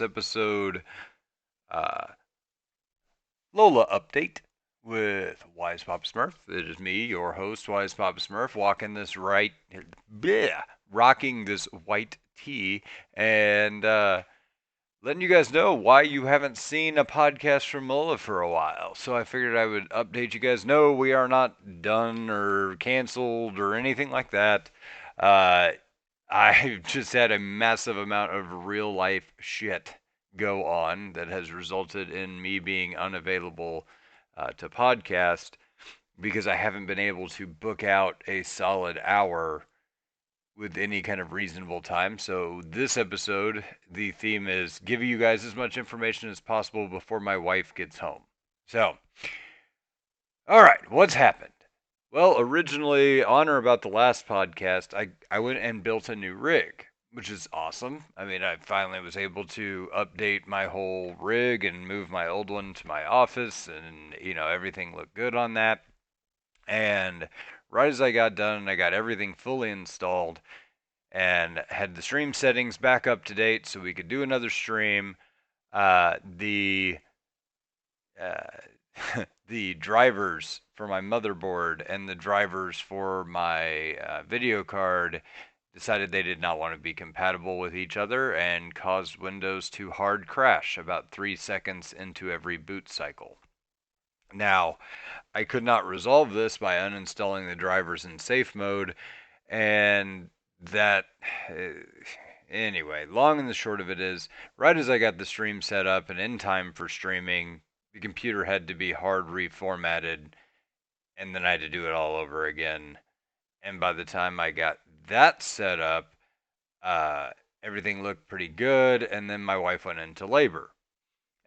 episode uh, LOLA update with Wise Papa Smurf. It is me, your host, Wise Papa Smurf, rocking this white tee and letting you guys know why you haven't seen a podcast from LOLA for a while. So I figured I would update you guys. No, we are not done or canceled or anything like that. Uh, I've just had a massive amount of real life shit go on that has resulted in me being unavailable to podcast because I haven't been able to book out a solid hour with any kind of reasonable time. So, this episode, the theme is give you guys as much information as possible before my wife gets home. So, all right, what's happened? Well, originally, on or about the last podcast, I went and built a new rig, which is awesome. I mean, I finally was able to update my whole rig and move my old one to my office, and, everything looked good on that. And right as I got done, I got everything fully installed and had the stream settings back up to date so we could do another stream. The the drivers for my motherboard and the drivers for my video card decided they did not want to be compatible with each other and caused Windows to hard crash about 3 seconds into every boot cycle. Now, I could not resolve this by uninstalling the drivers in safe mode, and that. Anyway, long and the short of it is, right as I got the stream set up and in time for streaming, the computer had to be hard reformatted, and then I had to do it all over again. And by the time I got that set up, uh, everything looked pretty good, and then my wife went into labor.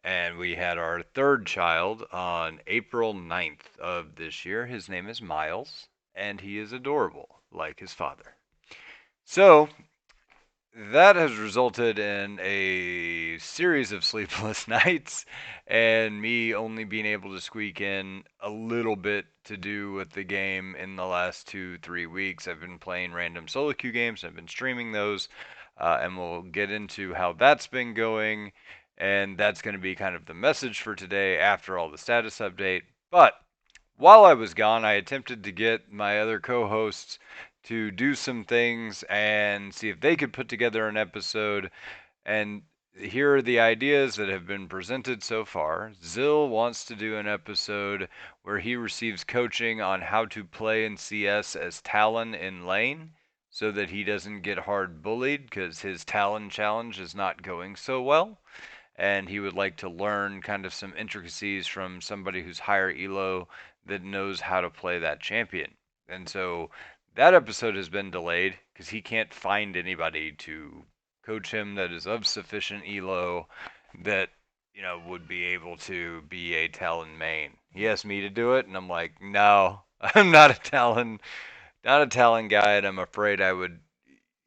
And we had our third child on April 9th of this year. His name is Miles, and he is adorable, like his father. So, that has resulted in a series of sleepless nights and me only being able to squeak in a little bit to do with the game in the last 2, 3 weeks. I've been playing random solo queue games, I've been streaming those, and we'll get into how that's been going. And that's going to be kind of the message for today after all the status update. But while I was gone, I attempted to get my other co hosts to do some things and see if they could put together an episode. And here are the ideas that have been presented so far. Zill wants to do an episode where he receives coaching on how to play in CS as Talon in lane so that he doesn't get hard bullied because his Talon challenge is not going so well. And he would like to learn kind of some intricacies from somebody who's higher elo that knows how to play that champion. And so that episode has been delayed because he can't find anybody to coach him that is of sufficient elo that would be able to be a Talon main. He asked me to do it, and I'm like, no, I'm not a Talon guy, and I'm afraid I would,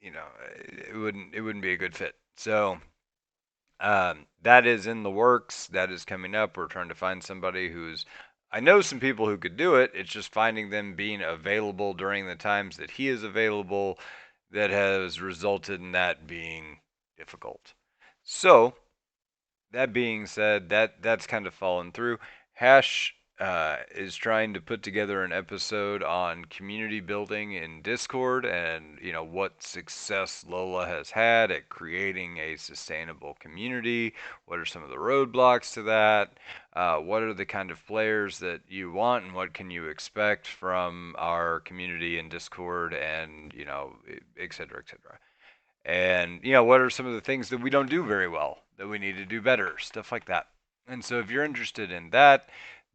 it wouldn't be a good fit. So that is in the works. That is coming up. We're trying to find somebody who's. I know some people who could do it. It's just finding them being available during the times that he is available that has resulted in that being difficult. So, that being said, that's kind of fallen through. Hash is trying to put together an episode on community building in Discord and what success Lola has had at creating a sustainable community. What are some of the roadblocks to that? What are the kind of players that you want, and what can you expect from our community in Discord, and et cetera, et cetera. And what are some of the things that we don't do very well that we need to do better, stuff like that. And so if you're interested in that,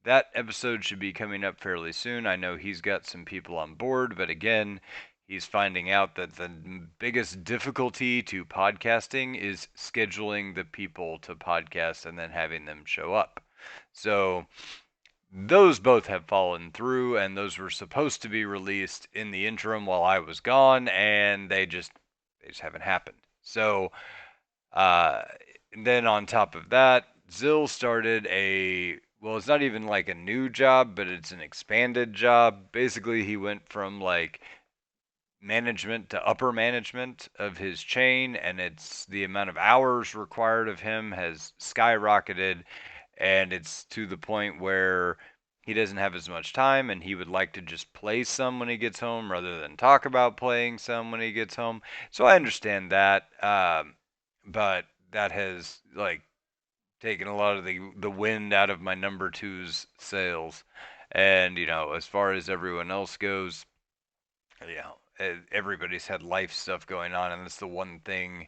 that episode should be coming up fairly soon. I know he's got some people on board, but again, he's finding out that the biggest difficulty to podcasting is scheduling the people to podcast and then having them show up. So those both have fallen through, and those were supposed to be released in the interim while I was gone, and they just haven't happened. So, uh, and then on top of that, Zill started it's not even like a new job, but it's an expanded job. Basically, he went from like management to upper management of his chain, and it's the amount of hours required of him has skyrocketed, and it's to the point where he doesn't have as much time, and he would like to just play some when he gets home rather than talk about playing some when he gets home. So I understand that, but that has like taken a lot of the wind out of my number two's sails. And as far as everyone else goes, everybody's had life stuff going on, and that's the one thing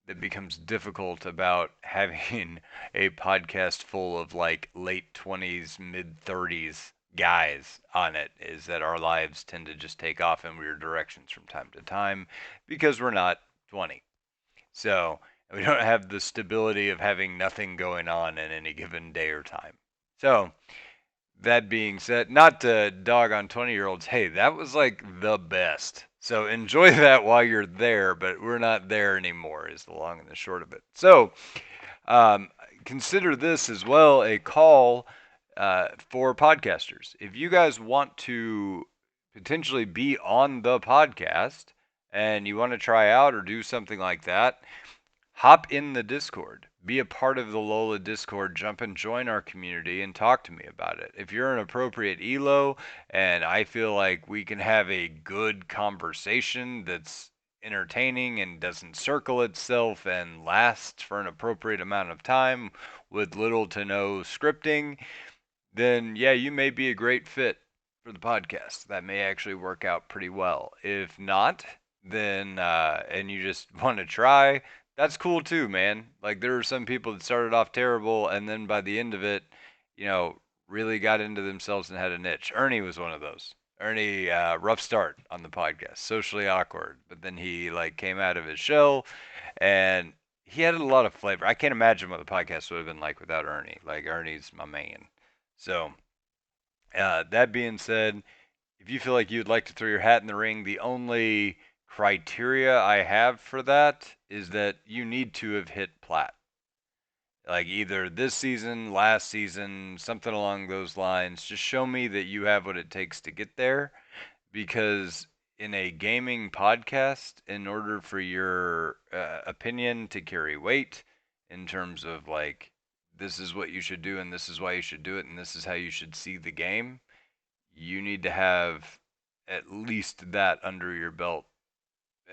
that becomes difficult about having a podcast full of like late 20s, mid 30s guys on it, is that our lives tend to just take off in weird directions from time to time because we're not 20. So we don't have the stability of having nothing going on in any given day or time. So that being said, not to dog on 20-year-olds, hey, that was like the best. So enjoy that while you're there, but we're not there anymore, is the long and the short of it. So um, consider this as well a call for podcasters. If you guys want to potentially be on the podcast and you want to try out or do something like that, hop in the Discord. Be a part of the LOLA Discord. Jump and join our community and talk to me about it. If you're an appropriate ELO and I feel like we can have a good conversation that's entertaining and doesn't circle itself and lasts for an appropriate amount of time with little to no scripting, then yeah, you may be a great fit for the podcast. That may actually work out pretty well. If not, then and you just want to try, that's cool too, man. Like there are some people that started off terrible and then by the end of it, you know, really got into themselves and had a niche. Ernie was one of those. Ernie, rough start on the podcast, socially awkward, but then he like came out of his shell and he had a lot of flavor. I can't imagine what the podcast would have been like without Ernie. Like Ernie's my man. So, that being said, if you feel like you'd like to throw your hat in the ring, the only criteria I have for that is that you need to have hit plat. Like either this season, last season, something along those lines. Just show me that you have what it takes to get there. Because in a gaming podcast, in order for your opinion to carry weight, in terms of like, this is what you should do, and this is why you should do it, and this is how you should see the game, you need to have at least that under your belt.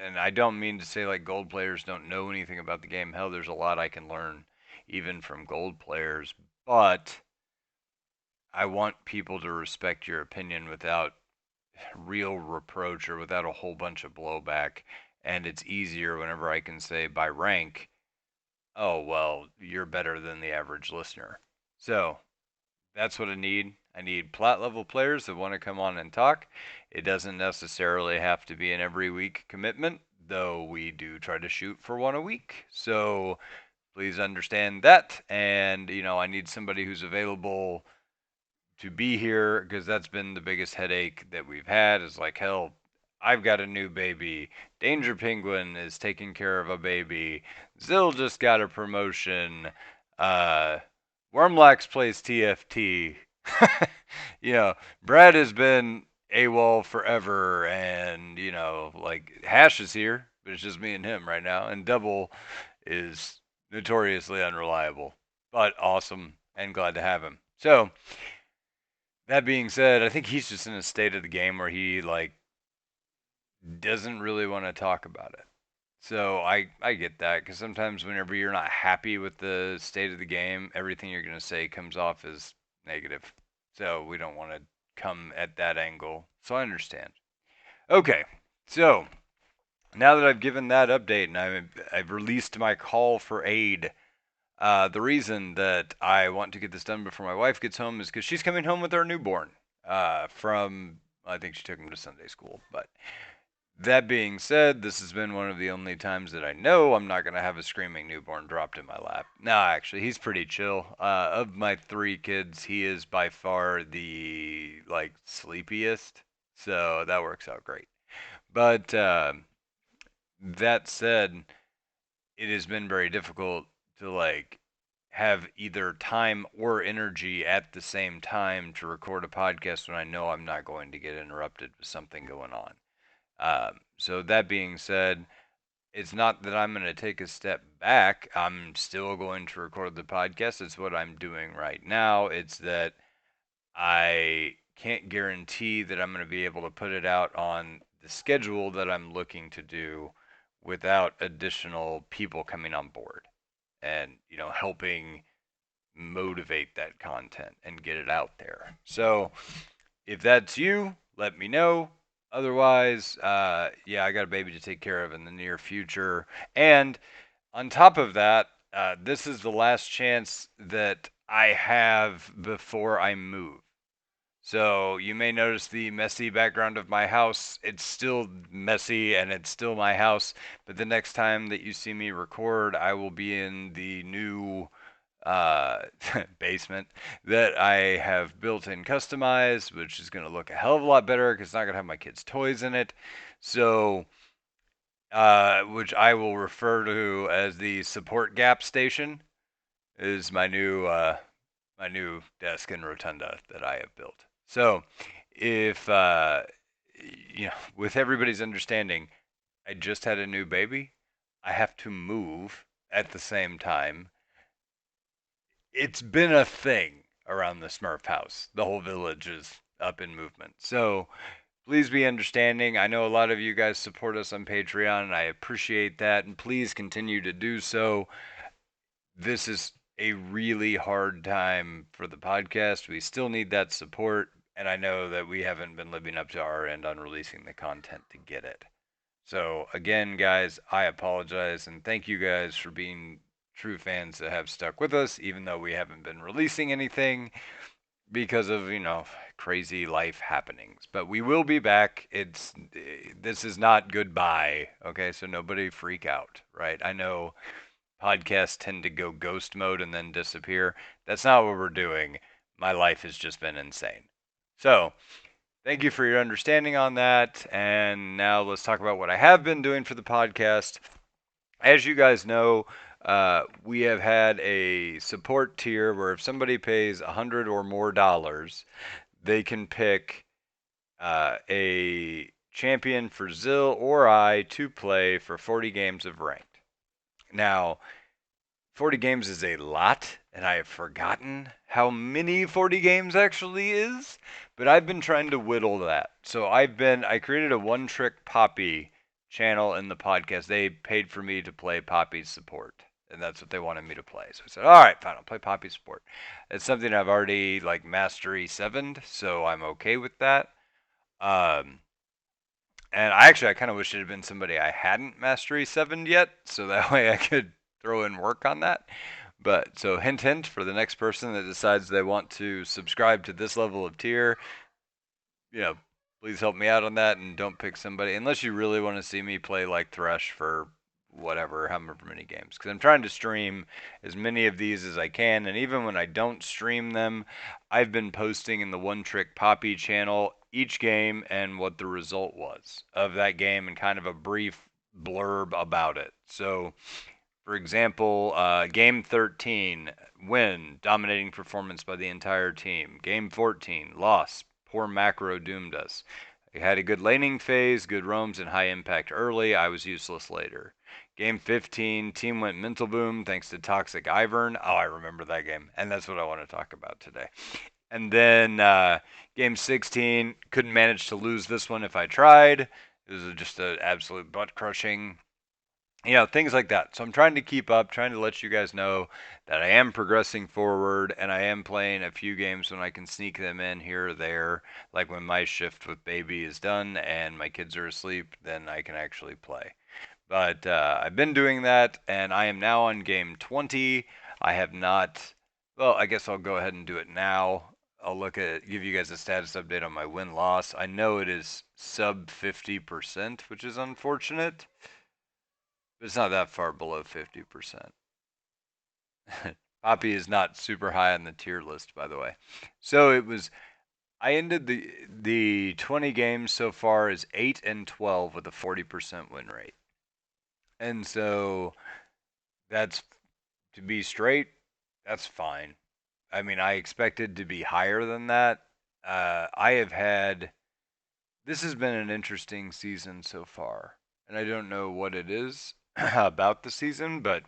And I don't mean to say like gold players don't know anything about the game. Hell, there's a lot I can learn even from gold players. But I want people to respect your opinion without real reproach or without a whole bunch of blowback. And it's easier whenever I can say by rank, oh, well, you're better than the average listener. So that's what I need. I need plat level players that want to come on and talk. It doesn't necessarily have to be an every week commitment, though we do try to shoot for one a week. So please understand that. And, I need somebody who's available to be here because that's been the biggest headache that we've had is like, hell, I've got a new baby. Danger Penguin is taking care of a baby. Zill just got a promotion. Uh, Wormlax plays TFT. Brad has been AWOL forever, and like Hash is here, but it's just me and him right now. And Double is notoriously unreliable, but awesome and glad to have him. So that being said, I think he's just in a state of the game where he like doesn't really want to talk about it. So I get that because sometimes whenever you're not happy with the state of the game, everything you're gonna say comes off as negative. So we don't want to come at that angle. So I understand. Okay, so now that I've given that update and I've released my call for aid, the reason that I want to get this done before my wife gets home is because she's coming home with our newborn from, I think she took him to Sunday school. But that being said, this has been one of the only times that I know I'm not going to have a screaming newborn dropped in my lap. No, actually, he's pretty chill. Of my three kids, he is by far the, like, sleepiest. So that works out great. But that said, it has been very difficult to like have either time or energy at the same time to record a podcast when I know I'm not going to get interrupted with something going on. So that being said, it's not that I'm going to take a step back. I'm still going to record the podcast. It's what I'm doing right now. It's that I can't guarantee that I'm going to be able to put it out on the schedule that I'm looking to do without additional people coming on board and, helping motivate that content and get it out there. So if that's you, let me know. Otherwise, yeah, I got a baby to take care of in the near future. And on top of that, this is the last chance that I have before I move. So you may notice the messy background of my house. It's still messy and it's still my house. But the next time that you see me record, I will be in the new uh, basement that I have built and customized, which is going to look a hell of a lot better because it's not going to have my kids' toys in it. So, which I will refer to as the support gap station, is my new desk and rotunda that I have built. So, if with everybody's understanding, I just had a new baby. I have to move at the same time. It's been a thing around the Smurf house. The whole village is up in movement. So please be understanding. I know a lot of you guys support us on Patreon, and I appreciate that. And please continue to do so. This is a really hard time for the podcast. We still need that support. And I know that we haven't been living up to our end on releasing the content to get it. So, again, guys, I apologize and thank you guys for being true fans that have stuck with us, even though we haven't been releasing anything because of, crazy life happenings. But we will be back. This is not goodbye, okay? So, nobody freak out, right? I know podcasts tend to go ghost mode and then disappear. That's not what we're doing. My life has just been insane. So, thank you for your understanding on that. And now let's talk about what I have been doing for the podcast. As you guys know, we have had a support tier where if somebody pays $100 or more, they can pick a champion for Zill or I to play for 40 games of ranked. Now, 40 games is a lot, and I have forgotten how many 40 games actually is, but I've been trying to whittle that. So I created a one trick Poppy channel in the podcast. They paid for me to play Poppy's support, and that's what they wanted me to play. So I said, all right, fine, I'll play Poppy support. It's something I've already like mastery 7'd, so I'm okay with that. Um, and I kind of wish it had been somebody I hadn't mastery 7'd yet, so that way I could throw in work on that. But so hint hint for the next person that decides they want to subscribe to this level of tier, you know, please help me out on that and don't pick somebody unless you really want to see me play like Thresh for whatever, however many games. Because I'm trying to stream as many of these as I can, and even when I don't stream them, I've been posting in the One Trick Poppy channel each game and what the result was of that game and kind of a brief blurb about it. So for example, game 13, win, dominating performance by the entire team. Game 14, loss, poor macro doomed us. I had a good laning phase, good roams, and high impact early. I was useless later. Game 15, team went mental boom thanks to Toxic Ivern. Oh, I remember that game, and that's what I want to talk about today. And then game 16, couldn't manage to lose this one if I tried. It was just an absolute butt crushing, things like that. So I'm trying to keep up, trying to let you guys know that I am progressing forward and I am playing a few games when I can sneak them in here or there. Like when my shift with baby is done and my kids are asleep, then I can actually play. But I've been doing that and I am now on game 20. I have not, well, I guess I'll go ahead and do it now. I'll give you guys a status update on my win loss. I know it is sub 50%, which is unfortunate. It's not that far below 50%. Poppy is not super high on the tier list, by the way. So I ended the 20 games so far as 8-12 with a 40% win rate. And so that's, to be straight, that's fine. I mean, I expected to be higher than that. I have had this has been an interesting season so far, and I don't know what it is about the season, but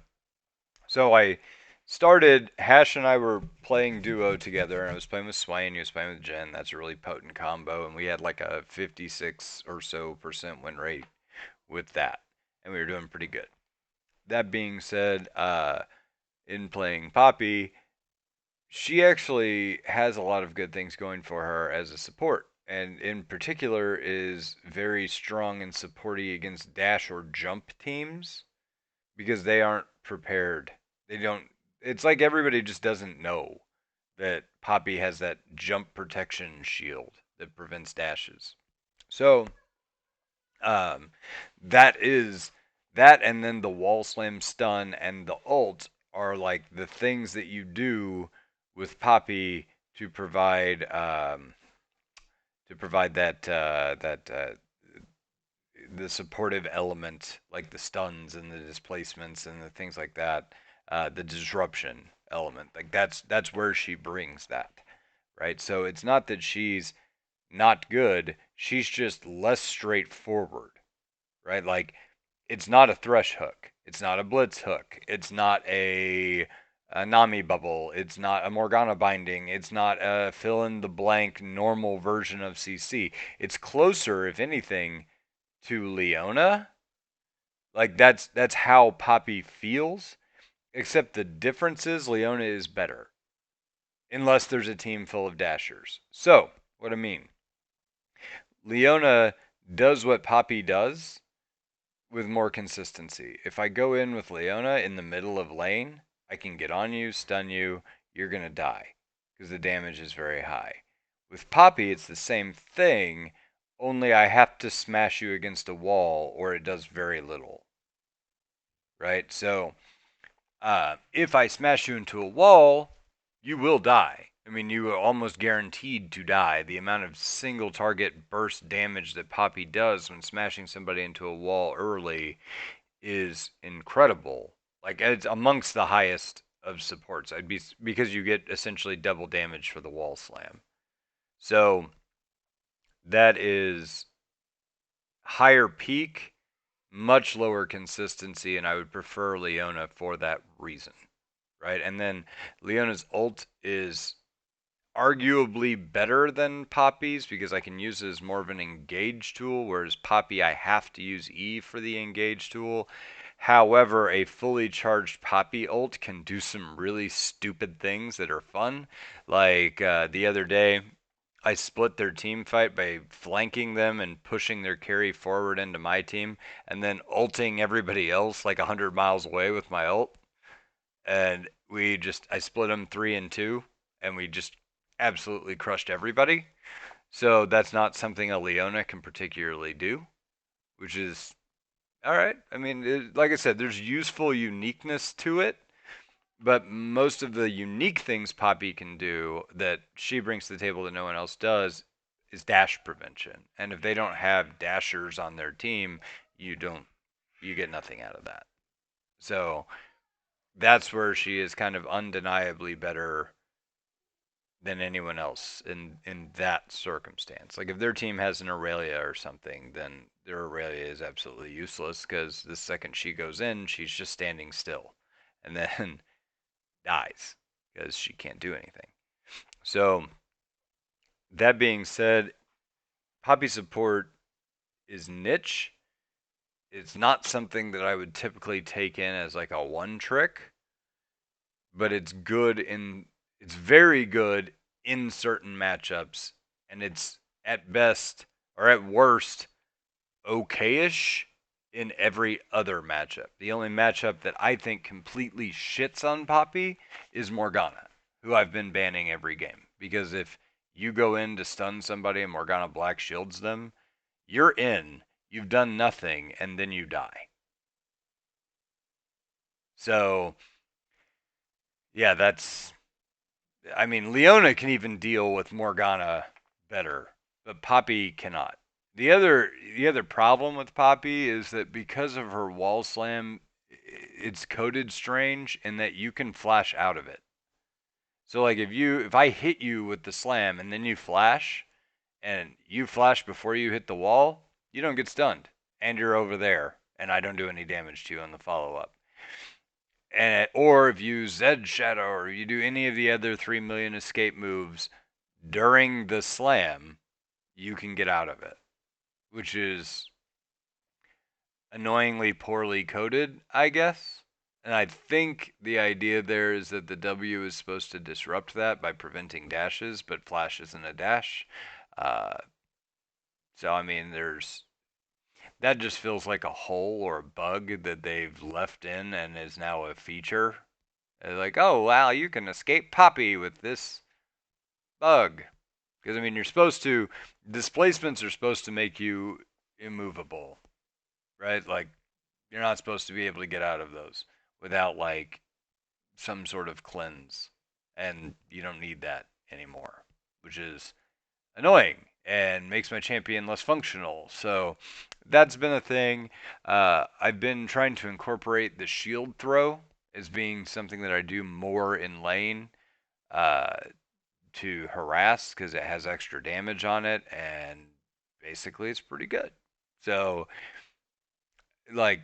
so I started. Hash and I were playing duo together, and I was playing with Swain. He was playing with Jen. That's a really potent combo, and we had like a 56 or so percent win rate with that, and we were doing pretty good. That being said, in playing Poppy, she actually has a lot of good things going for her as a support, and in particular is very strong and supporty against dash or jump teams because they aren't prepared. They don't. It's like everybody just doesn't know that Poppy has that jump protection shield that prevents dashes. So um, that is that, and then the wall slam stun and the ult are like the things that you do with Poppy to provide that the supportive element, like the stuns and the displacements and the things like that, the disruption element. Like that's where she brings that, right? So it's not that she's not good; she's just less straightforward, right? Like it's not a thresh hook, it's not a blitz hook, it's not a Nami bubble, it's not a Morgana binding, it's not a fill in the blank normal version of CC. It's closer, if anything, to Leona. Like that's how Poppy feels. Except the difference is Leona is better, unless there's a team full of dashers. So what I mean, Leona does what Poppy does with more consistency. If I go in with Leona in the middle of lane, I can get on you, stun you, you're gonna die because the damage is very high. With Poppy, it's the same thing, only I have to smash you against a wall or it does very little, right? So if I smash you into a wall, you will die. I mean, you are almost guaranteed to die. The amount of single target burst damage that Poppy does when smashing somebody into a wall early is incredible. Like it's amongst the highest of supports. I'd be because you get essentially double damage for the wall slam. So that is higher peak, much lower consistency, and I would prefer Leona for that reason, right? And then Leona's ult is arguably better than Poppy's because I can use it as more of an engage tool, whereas Poppy I have to use E for the engage tool. However, a fully charged Poppy ult can do some really stupid things that are fun. Like the other day, I split their team fight by flanking them and pushing their carry forward into my team, and then ulting everybody else like 100 miles away with my ult. And I split them 3 and 2, and we just absolutely crushed everybody. So that's not something a Leona can particularly do, which is all right. I mean, like I said, there's useful uniqueness to it, but most of the unique things Poppy can do that she brings to the table that no one else does is dash prevention. And if they don't have dashers on their team, you don't you get nothing out of that. So that's where she is kind of undeniably better than anyone else in that circumstance. Like if their team has an Aurelia or something, then their Aurelia is absolutely useless because the second she goes in, she's just standing still and then dies because she can't do anything. So that being said, Poppy support is niche. It's not something that I would typically take in as like a one trick, but it's very good in certain matchups, and it's at best or at worst okayish in every other matchup. The only matchup that I think completely shits on Poppy is Morgana, who I've been banning every game. Because if you go in to stun somebody and Morgana black shields them, you're in, you've done nothing, and then you die. So, yeah, I mean, Leona can even deal with Morgana better, but Poppy cannot. The other problem with Poppy is that because of her wall slam, it's coded strange in that you can flash out of it. So like if I hit you with the slam and then you flash, and you flash before you hit the wall, you don't get stunned, and you're over there, and I don't do any damage to you on the follow up. And or if you Z Shadow or you do any of the other 3 million escape moves during the slam, you can get out of it, which is annoyingly poorly coded, I guess. And I think the idea there is that the W is supposed to disrupt that by preventing dashes, but Flash isn't a dash. Uh, so, I mean, that just feels like a hole or a bug that they've left in and is now a feature. They're like, oh, wow, you can escape Poppy with this bug. Because, I mean, displacements are supposed to make you immovable, right? Like, you're not supposed to be able to get out of those without, like, some sort of cleanse. And you don't need that anymore, which is annoying and makes my champion less functional. So that's been a thing. I've been trying to incorporate the shield throw as being something that I do more in lane uh, to harass because it has extra damage on it, and basically it's pretty good. So, like,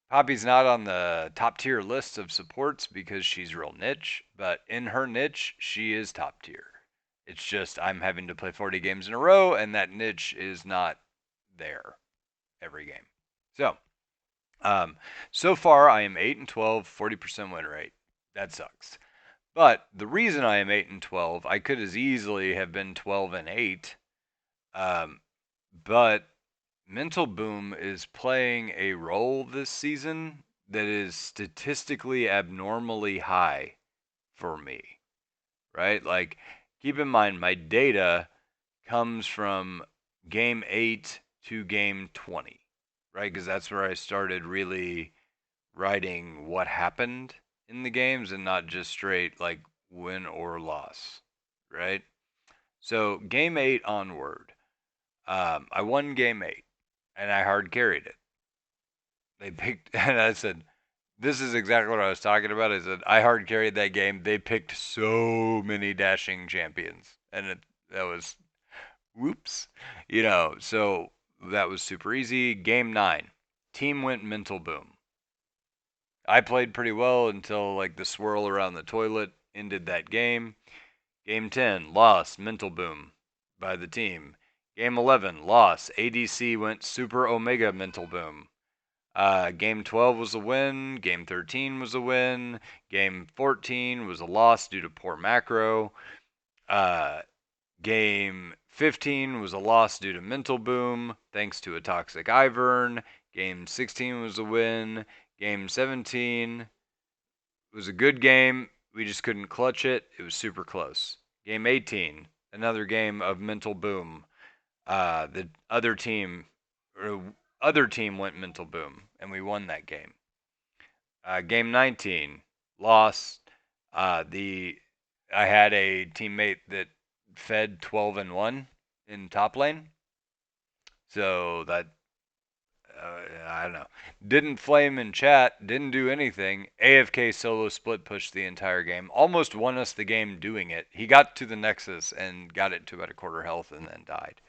Poppy's not on the top tier list of supports because she's real niche, but in her niche, she is top tier. It's just I'm having to play 40 games in a row, and that niche is not there every game. So, so far I am 8 and 12, 40% win rate. That sucks. But the reason I am 8 and 12, I could as easily have been 12 and 8. Um, but Mental Boom is playing a role this season that is statistically abnormally high for me, right? Like, keep in mind, my data comes from game 8 to game 20, right? Because that's where I started really writing what happened in the games and not just straight, like, win or loss, right? So, game 8 onward, I won game 8 and I hard carried it. They picked, and I said, this is exactly what I was talking about. I said, I hard carried that game. They picked so many dashing champions. That was, whoops. So that was super easy. Game 9, team went Mental Boom. I played pretty well until, like, the swirl around the toilet ended that game. Game 10, loss, Mental Boom by the team. Game 11, loss, ADC went Super Omega Mental Boom. Game 12 was a win. Game 13 was a win. Game 14 was a loss due to poor macro. Uh, Game 15 was a loss due to Mental Boom, thanks to a toxic Ivern. Game 16 was a win. Game 17 was a good game. We just couldn't clutch it. It was super close. Game 18, another game of Mental Boom. The other team went Mental Boom, and we won that game. Game 19, lost. I had a teammate that fed 12 and 1 in top lane, so that I don't know. Didn't flame in chat, didn't do anything. AFK solo split pushed the entire game. Almost won us the game doing it. He got to the Nexus and got it to about a quarter health and then died.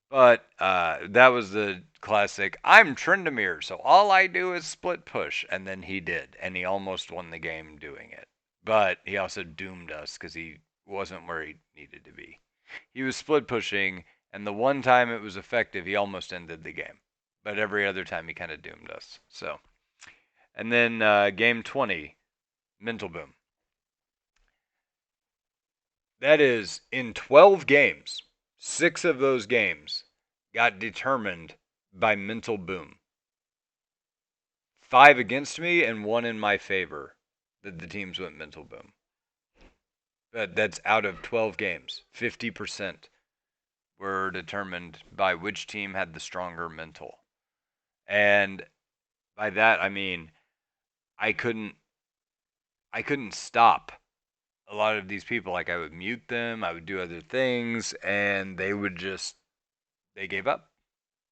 But that was the classic, I'm Trendamere, so all I do is split push. And then he did, and he almost won the game doing it. But he also doomed us because he wasn't where he needed to be. He was split pushing, and the one time it was effective, he almost ended the game. But every other time, he kind of doomed us. So, and then game 20, Mental Boom. That is in 12 games. 6 of those games got determined by Mental Boom. 5 against me and 1 in my favor that the teams went Mental Boom. That's out of 12 games. 50% were determined by which team had the stronger mental. And by that I mean I couldn't stop a lot of these people. Like, I would mute them, I would do other things, and they gave up.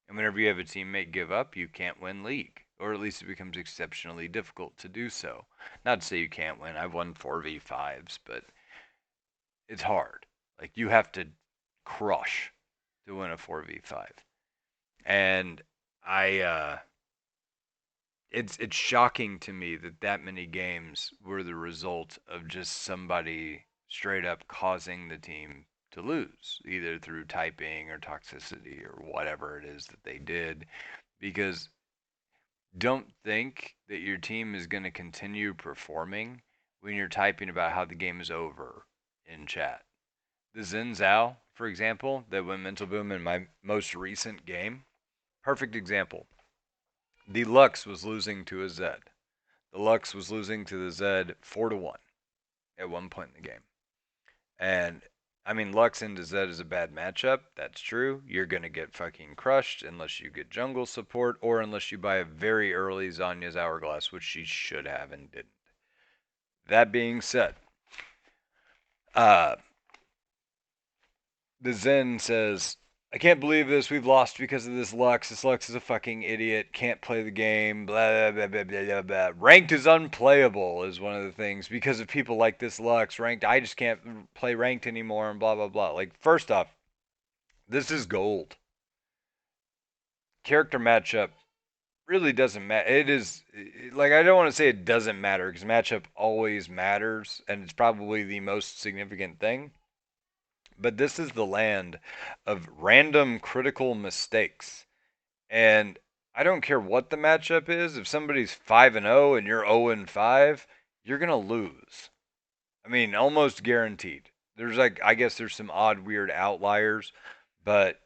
And whenever you have a teammate give up, you can't win League. Or at least it becomes exceptionally difficult to do so. Not to say you can't win. I've won 4v5s, but it's hard. Like, you have to crush to win a 4v5. And I it's shocking to me that that many games were the result of just somebody straight up causing the team to lose, either through typing or toxicity or whatever it is that they did. Because don't think that your team is going to continue performing when you're typing about how the game is over in chat. The Zen Zhao, for example, that went mental boom in my most recent game, perfect example. The Lux was losing to a Zed. The Lux was losing to the Zed 4-1 at one point in the game. And I mean, Lux into Zed is a bad matchup. That's true. You're going to get fucking crushed unless you get jungle support or unless you buy a very early Zanya's Hourglass, which she should have and didn't. That being said, uh, the Zen says, I can't believe this. We've lost because of this Lux. This Lux is a fucking idiot. Can't play the game. Blah, blah, blah, blah, blah, blah. Ranked is unplayable is one of the things because of people like this Lux. Ranked, I just can't play ranked anymore and blah, blah, blah. Like, first off, this is gold. Character matchup really doesn't matter. It is, like, I don't want to say it doesn't matter because matchup always matters and it's probably the most significant thing. But this is the land of random critical mistakes. And I don't care what the matchup is. If somebody's 5-0 and you're 0-5, you're going to lose. I mean, almost guaranteed. There's like, I guess there's some odd, weird outliers, but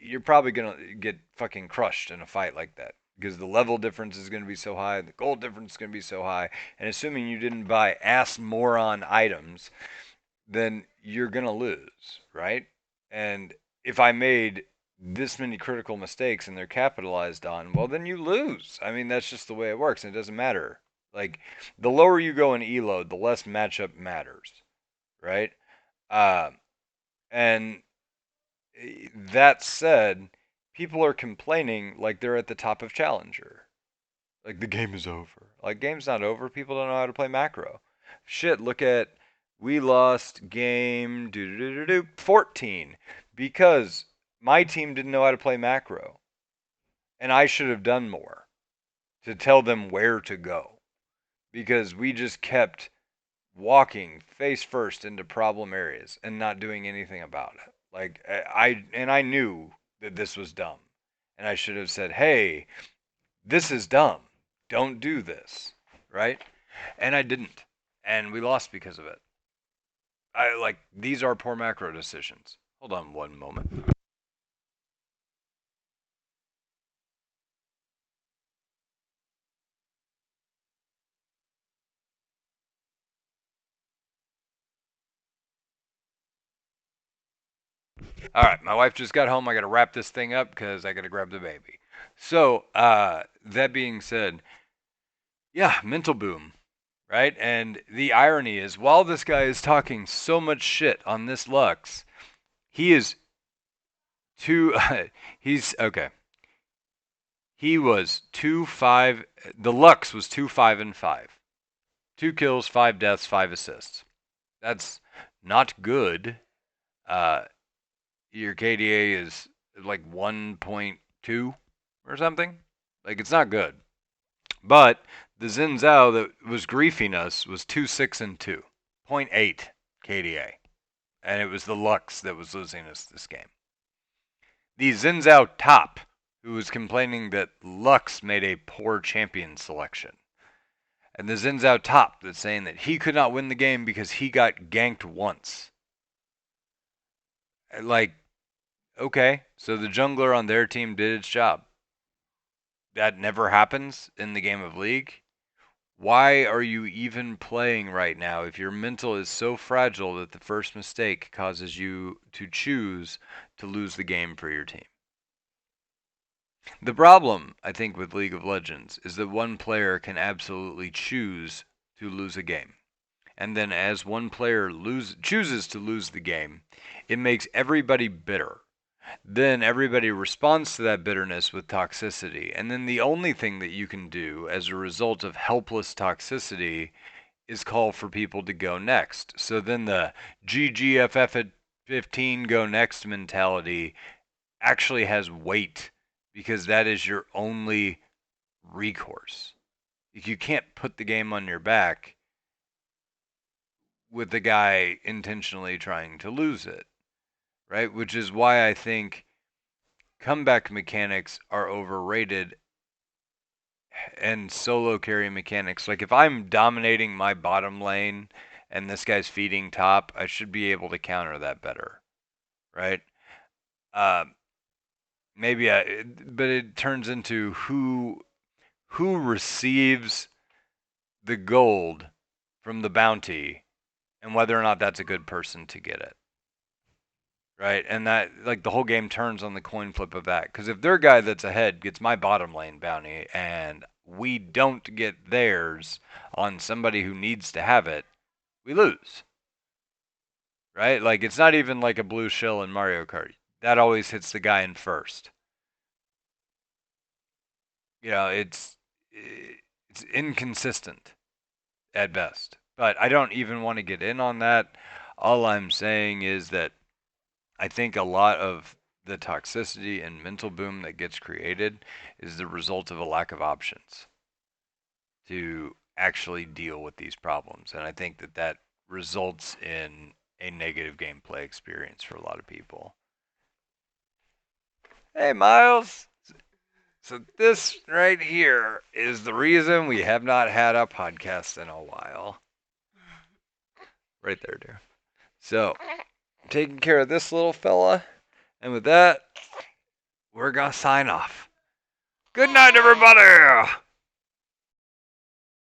you're probably going to get fucking crushed in a fight like that because the level difference is going to be so high, the gold difference is going to be so high, and assuming you didn't buy ass moron items, then you're going to lose, right? And if I made this many critical mistakes and they're capitalized on, well, then you lose. I mean, that's just the way it works, and it doesn't matter. Like, the lower you go in elo, the less matchup matters, right? Uh, and that said, people are complaining like they're at the top of Challenger. Like, the game is over. Like, game's not over. People don't know how to play macro. Shit, look at we lost game 14 because my team didn't know how to play macro. And I should have done more to tell them where to go because we just kept walking face first into problem areas and not doing anything about it. Like I knew that this was dumb. And I should have said, "Hey, this is dumb. Don't do this." Right? And I didn't. And we lost because of it. These are poor macro decisions. Hold on one moment. All right, my wife just got home. I got to wrap this thing up because I got to grab the baby. So, that being said, yeah, mental boom, right? And the irony is, while this guy is talking so much shit on this Lux, he is too. He's okay. He was 2-5. The Lux was 2-5-5. 2 kills, 5 deaths, 5 assists. That's not good. Your KDA is like 1.2 or something. Like, it's not good. But the Xin Zhao that was griefing us was 2-6-2, 0.8 KDA. And it was the Lux that was losing us this game. The Xin Zhao top, who was complaining that Lux made a poor champion selection. And the Xin Zhao top that's saying that he could not win the game because he got ganked once. Like, okay, so the jungler on their team did its job. That never happens in the game of League. Why are you even playing right now if your mental is so fragile that the first mistake causes you to choose to lose the game for your team? The problem, I think, with League of Legends is that one player can absolutely choose to lose a game. And then as one player chooses to lose the game, it makes everybody bitter. Then everybody responds to that bitterness with toxicity. And then the only thing that you can do as a result of helpless toxicity is call for people to go next. So then the GGFF 15 go next mentality actually has weight because that is your only recourse. You can't put the game on your back with the guy intentionally trying to lose it, right? Which is why I think comeback mechanics are overrated and solo carry mechanics. Like if I'm dominating my bottom lane and this guy's feeding top, I should be able to counter that better, right? Uh, maybe but it turns into who receives the gold from the bounty and whether or not that's a good person to get it. Right? And that, like, the whole game turns on the coin flip of that. Because if their guy that's ahead gets my bottom lane bounty and we don't get theirs on somebody who needs to have it, we lose. Right? Like, it's not even like a blue shell in Mario Kart. That always hits the guy in first. You know, it's inconsistent at best. But I don't even want to get in on that. All I'm saying is that I think a lot of the toxicity and mental boom that gets created is the result of a lack of options to actually deal with these problems. And I think that that results in a negative gameplay experience for a lot of people. Hey, Miles. So, this right here is the reason we have not had a podcast in a while. Right there, dude. So, taking care of this little fella. And with that, we're going to sign off. Good night, everybody!